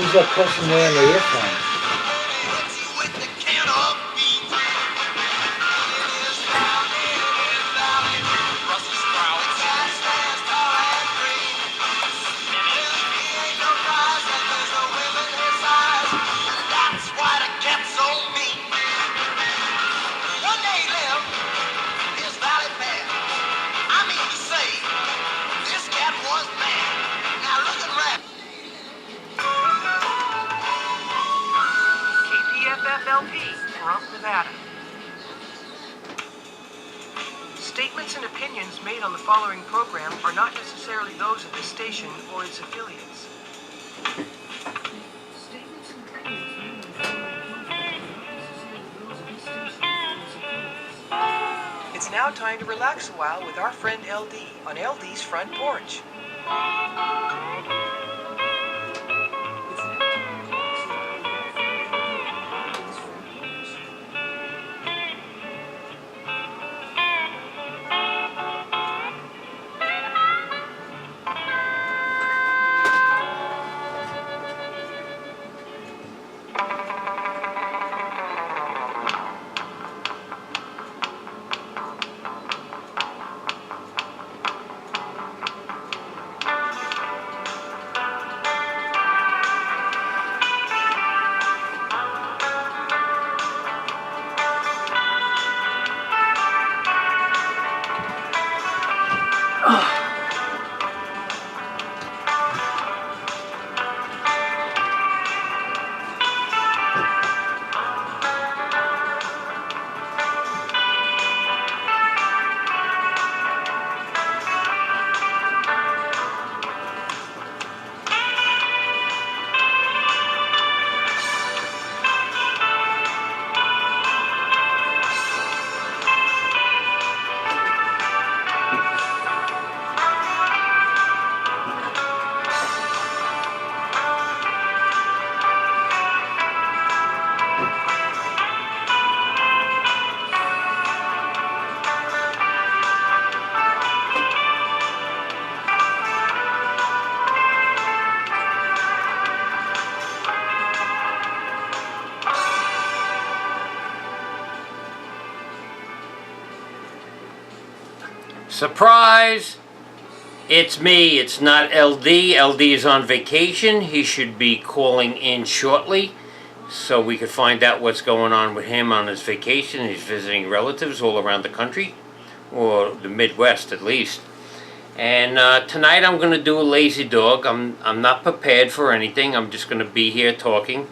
Who's that person wearing the earphones? KPFFLP, Pahrump, Nevada. Statements and opinions made on the following program are not necessarily those of this station or its affiliates. It's now time to relax a while with our friend LD on LD's Front Porch. Surprise! It's me, it's not LD. LD is on vacation. He should be calling in shortly so we could find out what's going on with him on his vacation. He's visiting relatives all around the country, or the Midwest at least. And tonight I'm going to do a lazy dog. I'm not prepared for anything. I'm just going to be here talking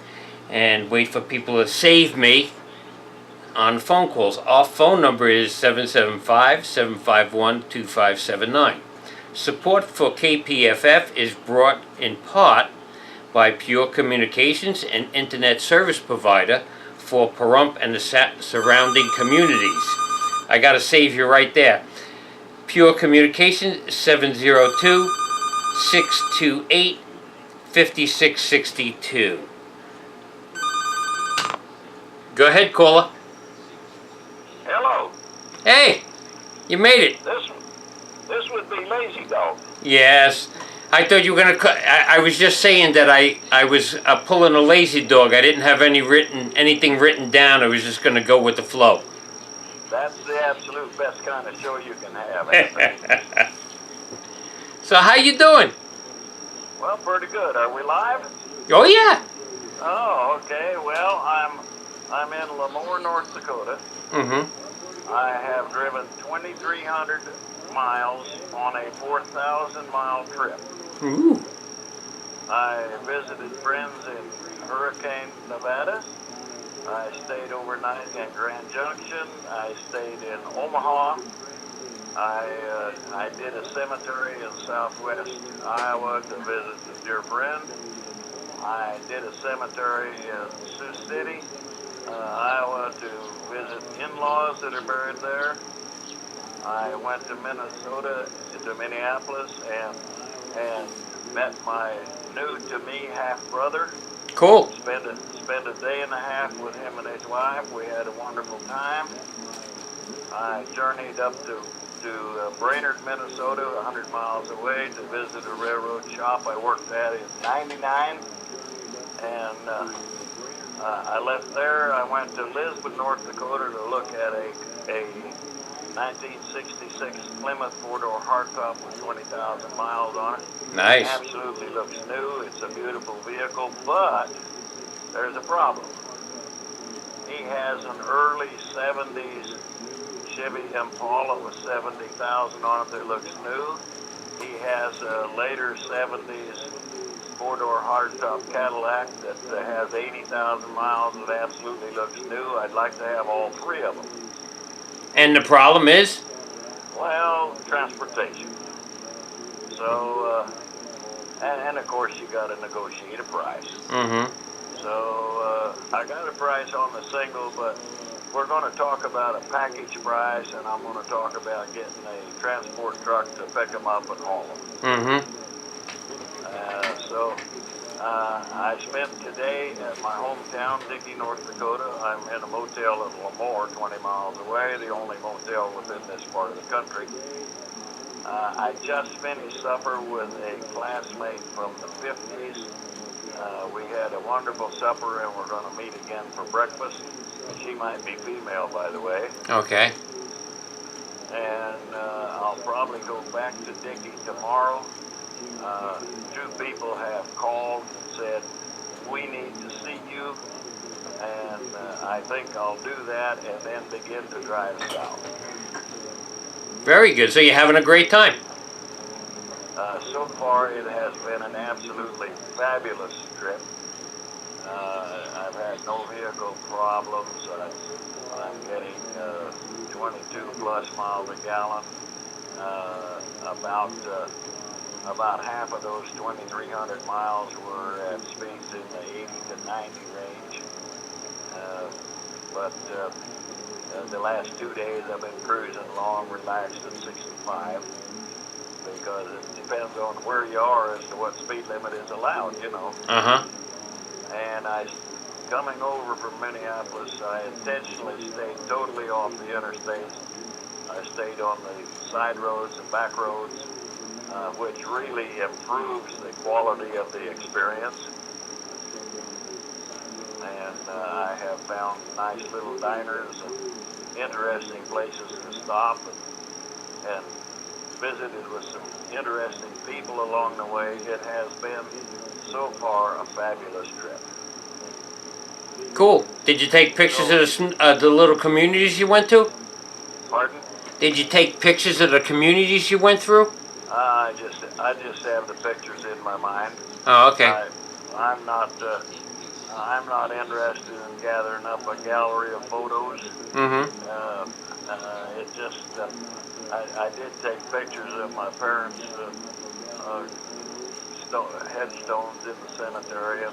and wait for people to save me on phone calls. Our phone number is 775-751-2579. Support for KPFF is brought in part by Pure Communications, an internet service provider for Pahrump and the surrounding communities. I got to save you right there. Pure Communications, 702-628-5662. Go ahead, caller. Hello. Hey, you made it. This would be Lazy Dog. Yes. I thought you were going to... I was just saying that I was pulling a lazy dog. I didn't have anything written down. I was just going to go with the flow. That's the absolute best kind of show you can have. So how you doing? Well, pretty good. Are we live? Oh, yeah. Oh, okay. Well, I'm in Lemoore, North Dakota. Mm-hmm. I have driven 2,300 miles on a 4,000-mile trip. Ooh. I visited friends in Hurricane, Nevada. I stayed overnight in Grand Junction. I stayed in Omaha. I did a cemetery in southwest Iowa to visit a dear friend. I did a cemetery in Sioux City, Iowa, to visit in-laws that are buried there. I went to Minnesota, to Minneapolis, and met my new-to-me half-brother. Cool. Spent a day and a half with him and his wife. We had a wonderful time. I journeyed up to Brainerd, Minnesota, 100 miles away, to visit a railroad shop I worked at in '99. And I left there. I went to Lisbon, North Dakota to look at a 1966 Plymouth four-door hardtop with 20,000 miles on it. Nice. Absolutely looks new. It's a beautiful vehicle, but there's a problem. He has an early 70s Chevy Impala with 70,000 on it that looks new. He has a later 70s four-door hardtop Cadillac that has 80,000 miles that absolutely looks new. I'd like to have all three of them. And the problem is? Well, transportation. So, and of course you got to negotiate a price. Mm-hmm. So, I got a price on the single, but we're going to talk about a package price, and I'm going to talk about getting a transport truck to pick them up and haul them. Mm-hmm. So, I spent today at my hometown, Dickey, North Dakota. I'm in a motel in Lemoore, 20 miles away, the only motel within this part of the country. I just finished supper with a classmate from the 50s. We had a wonderful supper, and we're going to meet again for breakfast. She might be female, by the way. Okay. And I'll probably go back to Dickey tomorrow. Two people have called and said, we need to see you, and I think I'll do that and then begin to drive south. Very good. So you're having a great time. So far, it has been an absolutely fabulous trip. I've had no vehicle problems. I'm getting 22 plus miles a gallon. About half of those 2,300 miles were at speeds in the 80 to 90 range. But the last 2 days I've been cruising along, relaxed at 65, because it depends on where you are as to what speed limit is allowed, you know. Uh-huh. And coming over from Minneapolis, I intentionally stayed totally off the interstates. I stayed on the side roads and back roads, which really improves the quality of the experience. And I have found nice little diners and interesting places to stop, and visited with some interesting people along the way. It has been, so far, a fabulous trip. Cool. Did you take pictures of the little communities you went to? Pardon? Did you take pictures of the communities you went through? I just have the pictures in my mind. Oh, okay. I'm not interested in gathering up a gallery of photos. Mm-hmm. I did take pictures of my parents' headstones in the cemetery.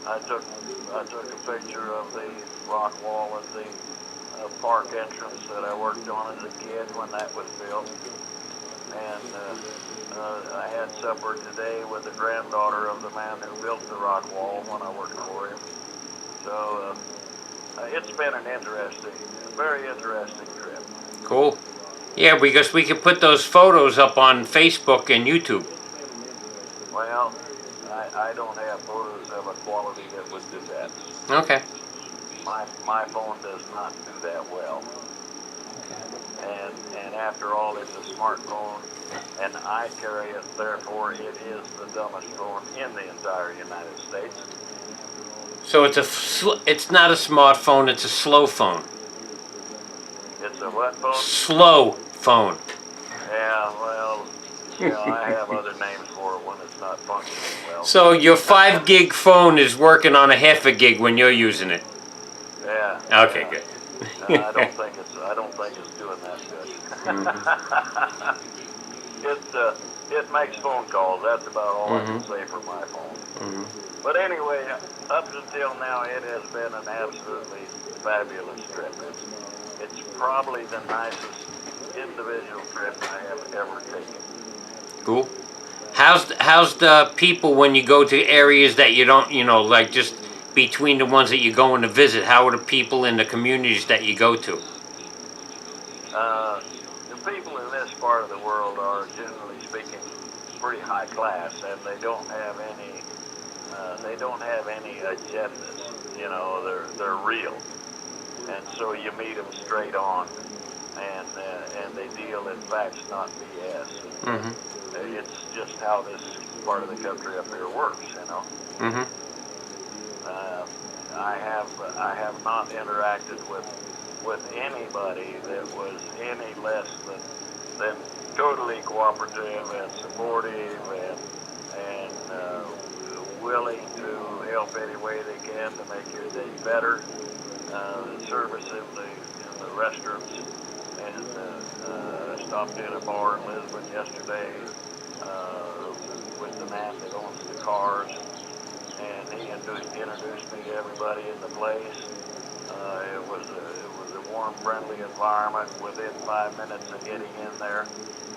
I took a picture of the rock wall at the park entrance that I worked on as a kid when that was built. And I had supper today with the granddaughter of the man who built the rock wall when I worked for him. So it's been an very interesting trip. Cool. Yeah, because we could put those photos up on Facebook and YouTube. Well, I don't have photos of a quality that would do that. Okay. My phone does not do that well. And after all, it's a smartphone, and I carry it. Therefore, it is the dumbest phone in the entire United States. So it's not a smartphone. It's a slow phone. It's a what phone? Slow phone. Yeah, well, I have other names for it when it's not functioning well. So your 5 gig phone is working on a half a gig when you're using it. Yeah. Okay, yeah. good. I don't think it's doing that good. It makes phone calls. That's about all I can say for my phone. But anyway, up until now, it has been an absolutely fabulous trip. It's probably the nicest individual trip I have ever taken. Cool. How's the people when you go to areas that you don't, like just between the ones that you're going to visit? How are the people in the communities that you go to? The people in this part of the world are, generally speaking, pretty high class, and they don't have any they don't have any agendas. You know, they're real, and so you meet them straight on, and they deal in facts, not BS. Mm-hmm. It's just how this part of the country up here works, you know. Mm-hmm. I have not interacted with anybody that was any less than totally cooperative and supportive and willing to help any way they can to make your day better. The service in the restrooms, and stopped in a bar in Lisbon yesterday with the man that owns the cars, and he introduced me to everybody in the place. It was a warm, friendly environment. Within 5 minutes of getting in there,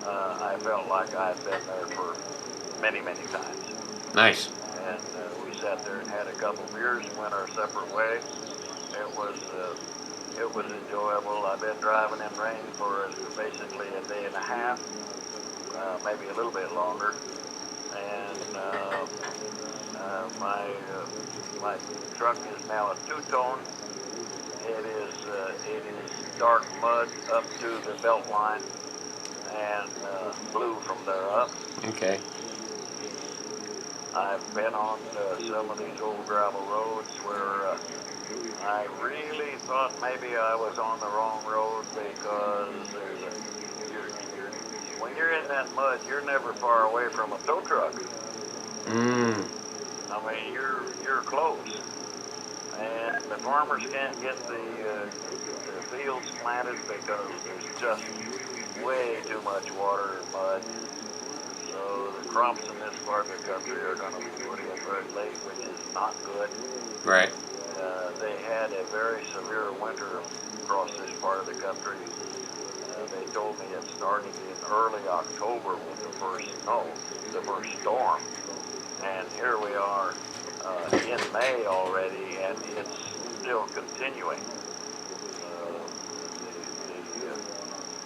I felt like I'd been there for many, many times. Nice. And we sat there and had a couple beers and went our separate way. It was enjoyable. I've been driving in rain for basically a day and a half, maybe a little bit longer. And my truck is now a two-tone. It is dark mud up to the belt line and blue from there up. Okay. I've been on some of these old gravel roads where I really thought maybe I was on the wrong road, because when you're in that mud, you're never far away from a tow truck. Mm. I mean, you're close, and the farmers can't get the fields planted because there's just way too much water and mud. So the crops in this part of the country are going to be put in very late, which is not good. Right. They had a very severe winter across this part of the country. They told me it started in early October with the first snow, the first storm. And here we are in May already, and it's still continuing.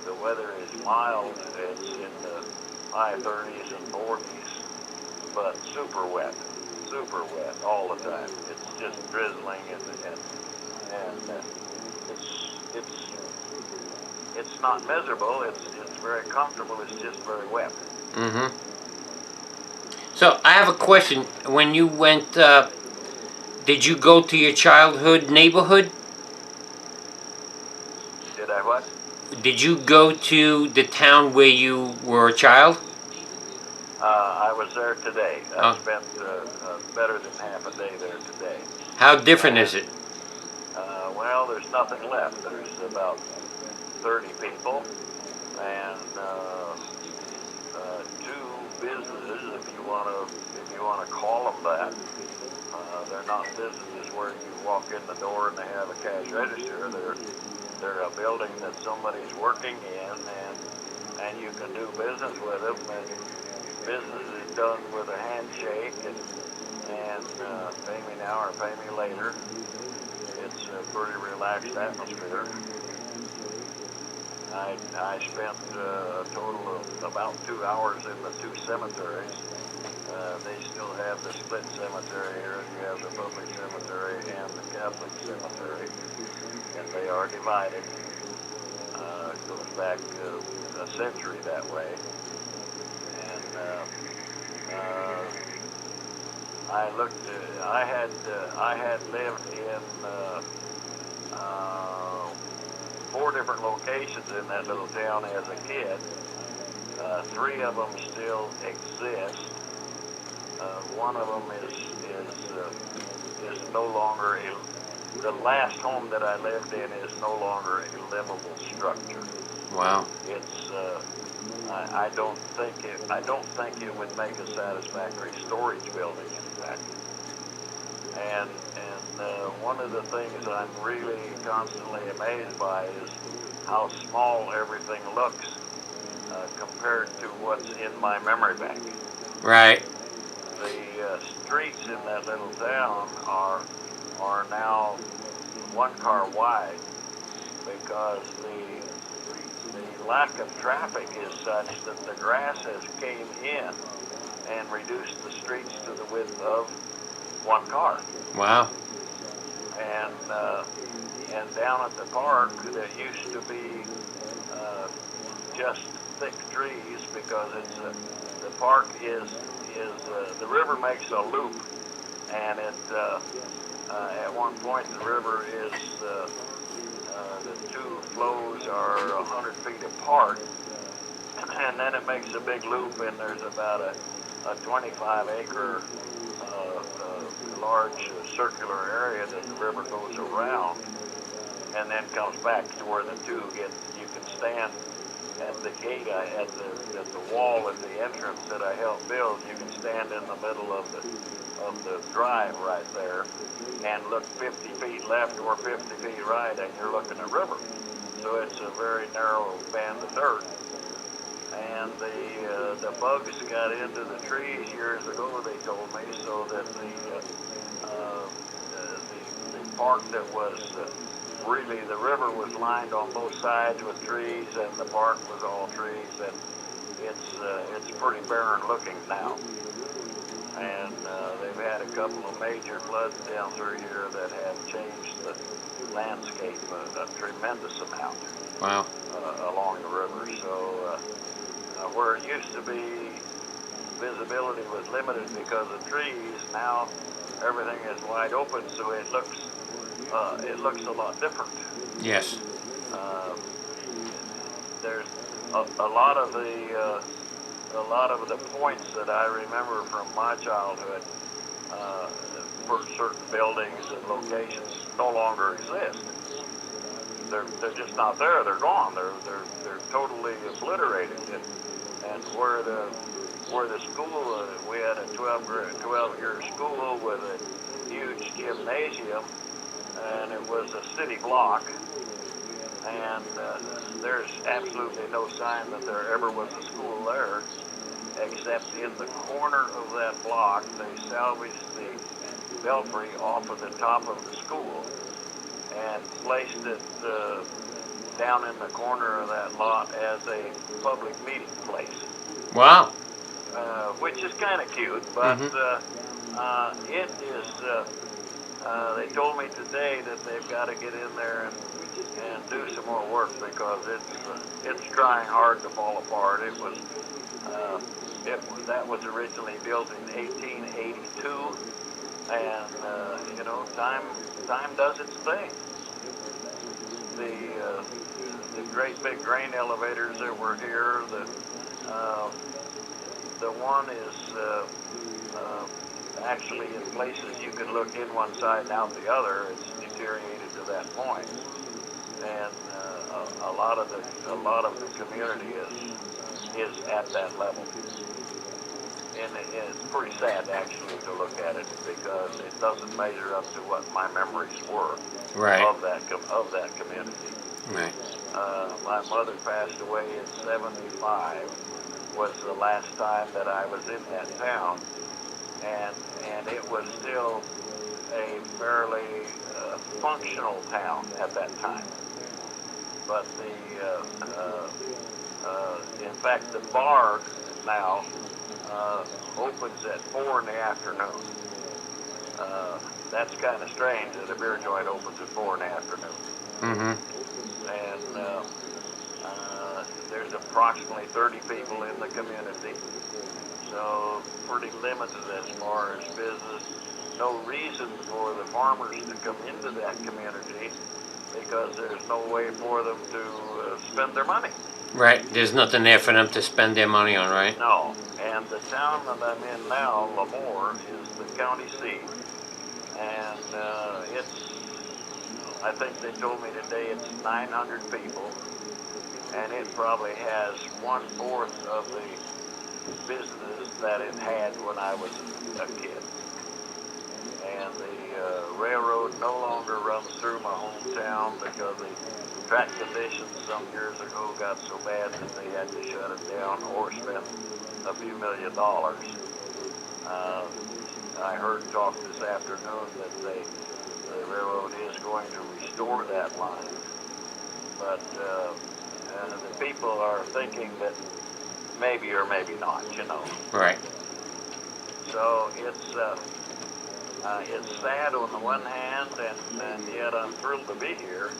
The weather is mild. It's in the high 30s and 40s, but super wet all the time. It's just drizzling, and it's not miserable. It's very comfortable. It's just very wet. Mm-hmm. So I have a question. When you went, did you go to your childhood neighborhood? Did I what? Did you go to the town where you were a child? I was there today. I Oh. spent better than half a day there today. How different is it? Well, there's nothing left. There's about 30 people and two businesses, if you want to call them that. They're not businesses where you walk in the door and they have a cash register. They're a building that somebody's working in, and you can do business with them. And business is done with a handshake and pay me now or pay me later. It's a pretty relaxed atmosphere. I spent a total of about 2 hours in the two cemeteries. They still have the split cemetery here. You have the public cemetery and the Catholic cemetery, and they are divided. It goes back a century that way. And I looked. I had lived in 4 different locations in that little town as a kid. 3 of them still exist. One of them is no longer the last home that I lived in is no longer a livable structure. Wow. It's I don't think it would make a satisfactory storage building, in fact. And one of the things I'm really constantly amazed by is how small everything looks compared to what's in my memory bank. Right. The streets in that little town are now 1 car wide because the lack of traffic is such that the grass has came in and reduced the streets to the width of one car. Wow. And down at the park, there used to be just thick trees because the park is the river makes a loop, and at one point the river is the two flows are 100 feet apart, and then it makes a big loop, and there's about a 25-acre large circular area that the river goes around and then comes back to where the two get. You can stand at the gate, at the wall at the entrance that I helped build. You can stand in the middle of the drive right there and look 50 feet left or 50 feet right, and you're looking at river. So it's a very narrow band of dirt. And the bugs got into the trees years ago, they told me, so that the park that was really, the river was lined on both sides with trees, and the park was all trees, and it's pretty barren looking now. And they've had a couple of major floods down through here that have changed the landscape a tremendous amount. Wow. Along the river. So where it used to be visibility was limited because of trees, now everything is wide open, so it looks a lot different. Yes. There's a lot of the points that I remember from my childhood for certain buildings and locations no longer exist. They're just not there. They're gone. They're totally obliterated. And where the school, we had a 12-year school with a huge gymnasium, and it was a city block. And there's absolutely no sign that there ever was a school there, except in the corner of that block, they salvaged the belfry off of the top of the school and placed it down in the corner of that lot as a public meeting place. Wow. Which is kind of cute, but it is, they told me today that they've got to get in there and do some more work because it's trying hard to fall apart. That was originally built in 1882, and time does its thing. The great big grain elevators that were here, the one is actually in places you can look in one side and out the other. It's deteriorated to that point, and a lot of the community is at that level. And it's pretty sad actually to look at it because it doesn't measure up to what my memories were of that community. Right. My mother passed away in '75. Was the last time that I was in that town, and it was still a fairly functional town at that time. But in fact, the bar now opens at 4 in the afternoon. That's kind of strange that a beer joint opens at 4 in the afternoon. Mm-hmm. And there's approximately 30 people in the community, so pretty limited as far as business. No reason for the farmers to come into that community because there's no way for them to spend their money. Right. There's nothing there for them to spend their money on, right? No. And the town that I'm in now, Lemoore, is the county seat. And I think they told me today it's 900 people. And it probably has 1/4 of the business that it had when I was a kid. And the railroad no longer runs through my hometown because the track conditions some years ago got so bad that they had to shut it down or spend a few $1 million. I heard talk this afternoon that the railroad is going to restore that line. But the people are thinking that maybe or maybe not, Right. So It's sad on the one hand, and yet I'm thrilled to be here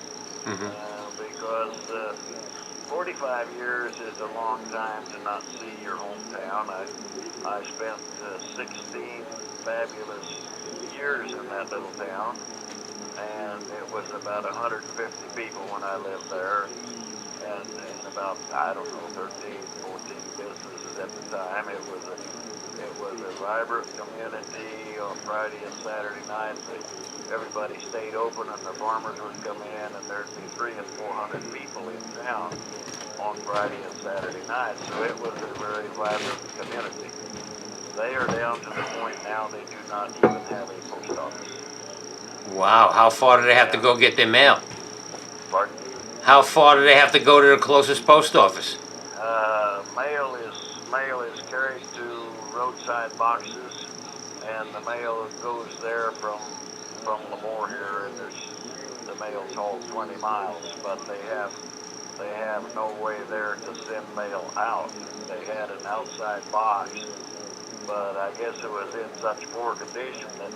because 45 years is a long time to not see your hometown. I spent 16 fabulous years in that little town, and it was about 150 people when I lived there, and about, I don't know, 13, 14 businesses at the time. It was a vibrant community. On Friday and Saturday nights, everybody stayed open, and the farmers would come in, and there'd be 300 and 400 people in town on Friday and Saturday nights. So it was a very vibrant community. They are down to the point now they do not even have a post office. Wow, how far do they have to go get their mail? Pardon? How far do they have to go to the closest post office? Mail is carried to roadside boxes, and the mail goes there from Lemoore here, and the mail's hauled 20 miles, but they have no way there to send mail out. They had an outside box, but I guess it was in such poor condition that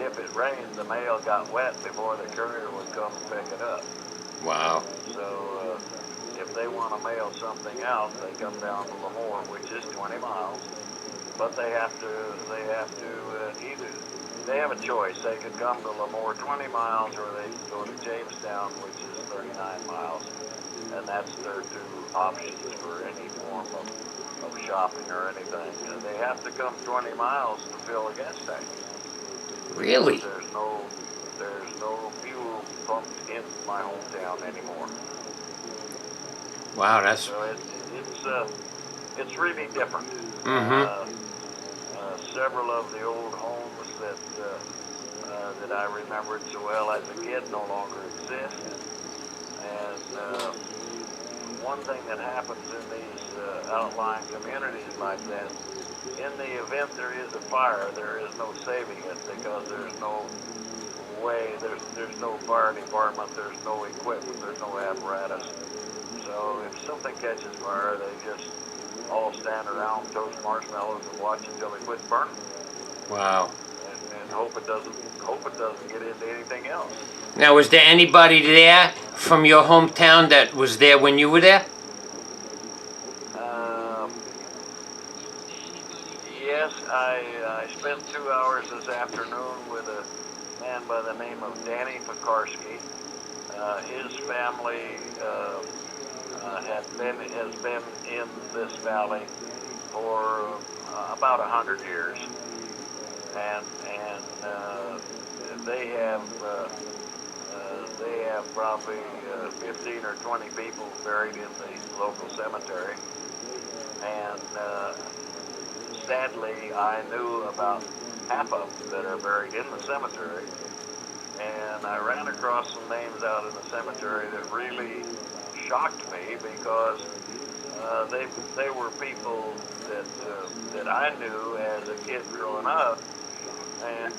if it rained, the mail got wet before the courier would come and pick it up. Wow. So if they want to mail something out, they come down to Lemoore, which is 20 miles. But they have to either, they have a choice. They could come to Lemoore 20 miles, or they could go to Jamestown, which is 39 miles. And that's their two options for any form of shopping or anything. They have to come 20 miles to fill a gas tank. Really? There's no fuel pumped in my hometown anymore. Wow, that's... So it's really different. Several of the old homes that I remembered so well as a kid no longer exist. And one thing that happens in these outlying communities like that, in the event there is a fire, there is no saving it, because there's no way, there's no fire department, there's no equipment, there's no apparatus. So if something catches fire, they just all stand around, toast marshmallows, and watch until it quits burning. Wow. And hope it doesn't get into anything else. Now, was there anybody there from your hometown that was there when you were there? Yes, I spent 2 hours this afternoon with a man by the name of Danny Pekarsky. His family has been in this valley for about 100 years, and they have probably 15 or 20 people buried in the local cemetery, and sadly I knew about half of them that are buried in the cemetery, and I ran across some names out in the cemetery that really shocked me, because they were people that I knew as a kid growing up, and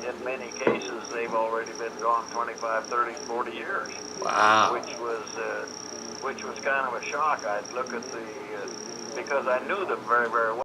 in many cases they've already been gone 25, 30, 40 years. Wow. Which was kind of a shock. I'd look at because I knew them very, very well.